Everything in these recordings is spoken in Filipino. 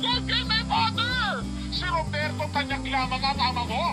Huwag kay my father! Si Roberto Tanyag lamang ang ama mo!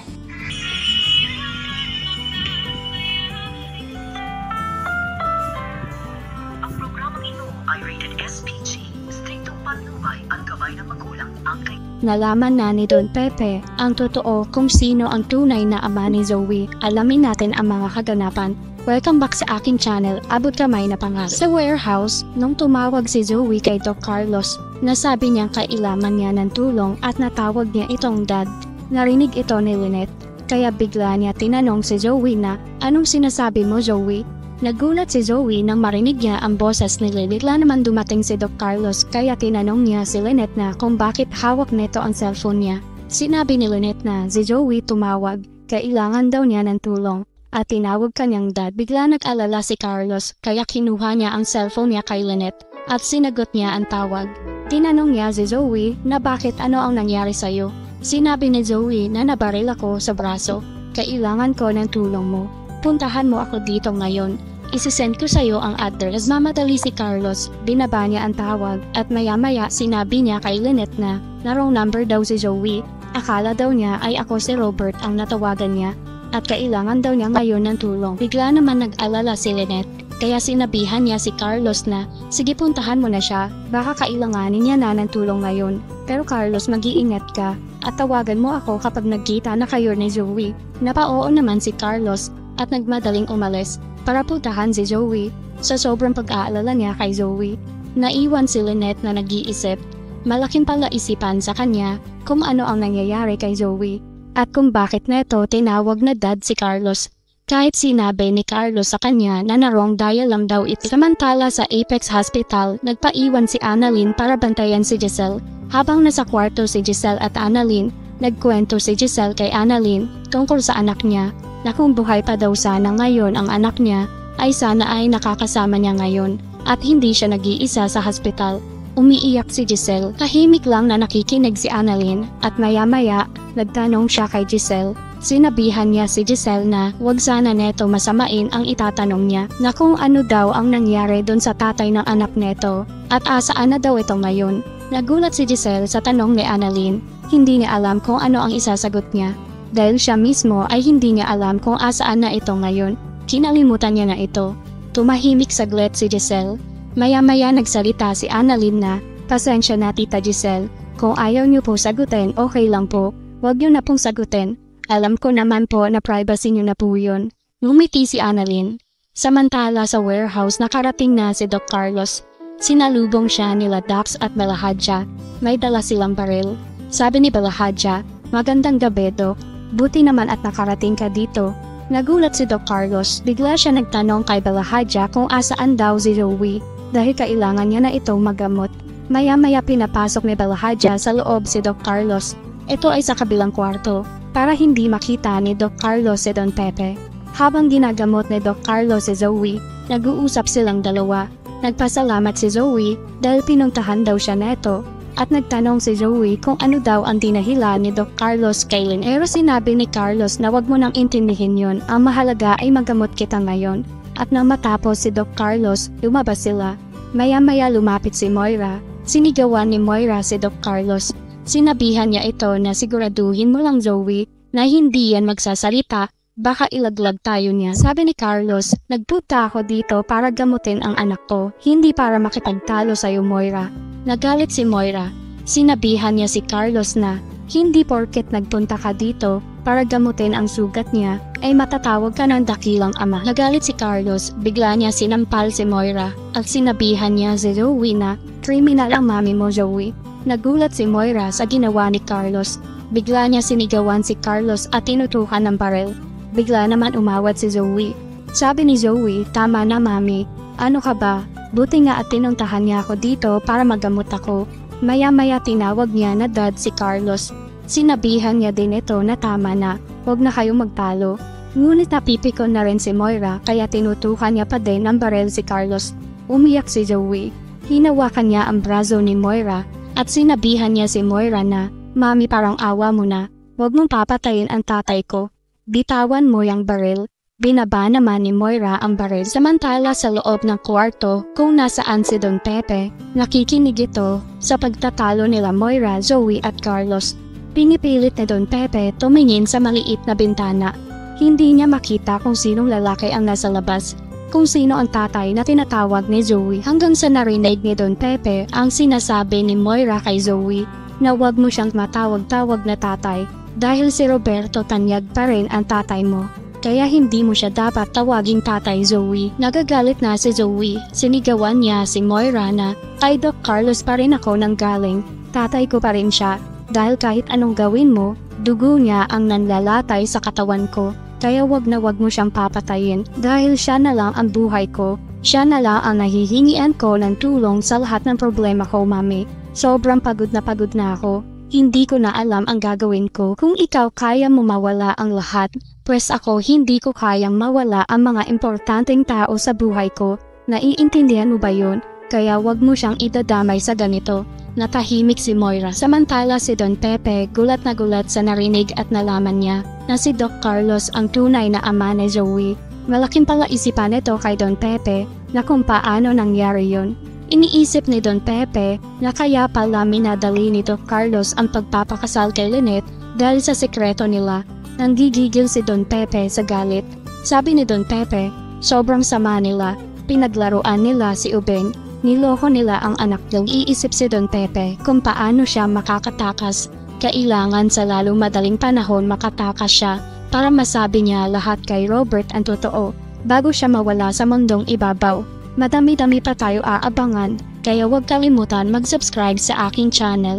Ang programang ito ay rated SPG. Striktong panlubay ang gabay ng magulang ang kay... Nalaman na ni Don Pepe ang totoo kung sino ang tunay na ama ni Zoe. Alamin natin ang mga kaganapan. Welcome back sa aking channel, Abot Kamay na Pangarap. Sa warehouse, nung tumawag si Zoe kay Doc Carlos, nasabi niyang kailangan niya ng tulong at natawag niya itong dad. Narinig ito ni Lynette, kaya bigla niya tinanong si Zoe na, "Anong sinasabi mo, Zoe?" Nagulat si Zoe nang marinig niya ang boses ni Lynette. Bigla naman dumating si Doc Carlos kaya tinanong niya si Lynette na kung bakit hawak nito ang cellphone niya. Sinabi ni Lynette na si Zoe tumawag, kailangan daw niya ng tulong. At tinawag kanyang dad. Bigla nag-alala si Carlos kaya kinuha niya ang cellphone niya kay Lynette at sinagot niya ang tawag. Tinanong niya si Zoe na bakit ano ang nangyari sa'yo. Sinabi ni Zoe na nabaril ako sa braso. Kailangan ko ng tulong mo. Puntahan mo ako dito ngayon. Isisend ko sa'yo ang address. Mamadali si Carlos. Binaba niya ang tawag at maya-maya sinabi niya kay Lynette na wrong number daw si Zoe. Akala daw niya ay ako si Robert ang natawagan niya. At kailangan daw niya ngayon ng tulong. Bigla naman nag-alala si Lynette, kaya sinabihan niya si Carlos na, "Sige, puntahan mo na siya, baka kailanganin niya na ng tulong ngayon. Pero Carlos, mag-iingat ka, at tawagan mo ako kapag nagkita na kayo ni Zoe." Napao naman si Carlos, at nagmadaling umalis, para puntahan si Zoe. Sa sobrang pag-aalala niya kay Zoe, naiwan si Lynette na nag-iisip. Malaking palaisipan sa kanya kung ano ang nangyayari kay Zoe. At kung bakit neto tinawag na dad si Carlos. Kahit sinabi ni Carlos sa kanya na wrong dial lang daw ito. Samantala sa Apex Hospital, nagpaiwan si Annalyn para bantayan si Giselle. Habang nasa kwarto si Giselle at Annalyn, nagkwento si Giselle kay Annalyn tungkol sa anak niya na kung buhay pa daw sana ngayon ang anak niya ay sana ay nakakasama niya ngayon at hindi siya nag-iisa sa hospital. Umiiyak si Giselle. Tahimik lang na nakikinig si Annalyn at maya-maya nagtanong siya kay Giselle. Sinabihan niya si Giselle na wag sana neto masamain ang itatanong niya na kung ano daw ang nangyari doon sa tatay ng anak neto at asaan na daw ito ngayon. Nagulat si Giselle sa tanong ni Annalyn. Hindi niya alam kung ano ang isasagot niya dahil siya mismo ay hindi niya alam kung asaan na ito ngayon. Kinalimutan niya na ito. Tumahimik saglit si Giselle. Maya-maya nagsalita si Annalyn na, "Pasensya na Tita Giselle, kung ayaw niyo po sagutin, okay lang po. Huwag niyo na pong sagutin. Alam ko naman po na privacy niyo na po yun." Ngumiti si Annalyn. Samantala sa warehouse nakarating na si Doc Carlos. Sinalubong siya nila Dax at Belahadja. May dala silang baril. Sabi ni Belahadja, "Magandang gabi, Doc. Buti naman at nakarating ka dito." Nagulat si Doc Carlos. Bigla siya nagtanong kay Belahadja kung asaan daw si Zoe. Dahil kailangan niya na itong magamot. Maya-maya pinapasok ni Belahadja sa loob si Doc Carlos. Ito ay sa kabilang kwarto, para hindi makita ni Doc Carlos si Don Pepe. Habang ginagamot ni Doc Carlos si Zoe, nag-uusap silang dalawa. Nagpasalamat si Zoe dahil pinuntahan daw siya neto. At nagtanong si Zoe kung ano daw ang dinahilan ni Doc Carlos kay Lynette. Pero sinabi ni Carlos na wag mo nang intindihin yon. Ang mahalaga ay magamot kita ngayon. At nang matapos si Doc Carlos, lumabas sila. Maya-maya lumapit si Moira. Sinigawan ni Moira si Doc Carlos. Sinabihan niya ito na siguraduhin mo lang Zoe na hindi yan magsasalita, baka ilaglag tayo niya. Sabi ni Carlos, "Nagpunta ako dito para gamutin ang anak ko, hindi para makipagtalo sa'yo Moira." Nagalit si Moira. Sinabihan niya si Carlos na hindi porket nagpunta ka dito para gamutin ang sugat niya ay matatawag ka ng dakilang ama. Nagalit si Carlos, bigla niya sinampal si Moira at sinabihan niya si Zoe na kriminal ang mami mo Zoe. Nagulat si Moira sa ginawa ni Carlos. Bigla niya sinigawan si Carlos at tinutukan ng baril. Bigla naman umawat si Zoe. Sabi ni Zoe, "Tama na mami, ano ka ba? Buti nga at tinuntahan niya ako dito para magamot ako." Maya-maya tinawag niya na dad si Carlos. Sinabihan niya din ito na tama na, huwag na kayong magtalo. Ngunit napipikon na rin si Moira kaya tinutukan niya pa din ng baril si Carlos. Umiyak si Zoe. Hinawakan niya ang braso ni Moira at sinabihan niya si Moira na, "Mami parang awa mo na, huwag mong papatayin ang tatay ko. Bitawan mo yung baril." Binaba naman ni Moira ang baril samantala sa loob ng kwarto kung nasaan si Don Pepe. Nakikinig ito sa pagtatalo nila Moira, Zoe at Carlos. Pinipilit ni Don Pepe tumingin sa maliit na bintana. Hindi niya makita kung sinong lalaki ang nasa labas, kung sino ang tatay na tinatawag ni Zoe hanggang sa narinig ni Don Pepe ang sinasabi ni Moira kay Zoe na huwag mo siyang matawag-tawag na tatay dahil si Roberto Tanyag pa rin ang tatay mo. Kaya hindi mo siya dapat tawaging tatay, Zoe. Nagagalit na si Zoe. Sinigawan niya si Moira na kay Doc Carlos pa rin ako nang galing. Tatay ko pa rin siya. Dahil kahit anong gawin mo, dugo niya ang nanlalatay sa katawan ko. Kaya wag na wag mo siyang papatayin dahil siya na lang ang buhay ko. Siya na lang ang nahihingian ko ng tulong sa lahat ng problema ko, Mami. Sobrang pagod na ako. Hindi ko na alam ang gagawin ko. Kung ikaw kaya mo mawala ang lahat, pues ako hindi ko kayang mawala ang mga importanteng tao sa buhay ko. Naiintindihan mo ba yun? Kaya wag mo siyang idadamay sa ganito. Natahimik si Moira samantala si Don Pepe gulat na gulat sa narinig at nalaman niya na si Doc Carlos ang tunay na ama ni Zoe. Malaking palaisipan ito kay Don Pepe na kung paano nangyari yun. Iniisip ni Don Pepe na kaya pala minadali ni Doc Carlos ang pagpapakasal kay Lynette dahil sa sekreto nila. Nanggigigil si Don Pepe sa galit. Sabi ni Don Pepe, sobrang sama nila, pinaglaruan nila si Ubeng, niloko nila ang anak niya. Iisip si Don Pepe kung paano siya makakatakas. Kailangan sa lalong madaling panahon makatakas siya para masabi niya lahat kay Robert ang totoo bago siya mawala sa mundong ibabaw. Madami-dami pa tayo aabangan, kaya huwag kalimutan mag-subscribe sa aking channel.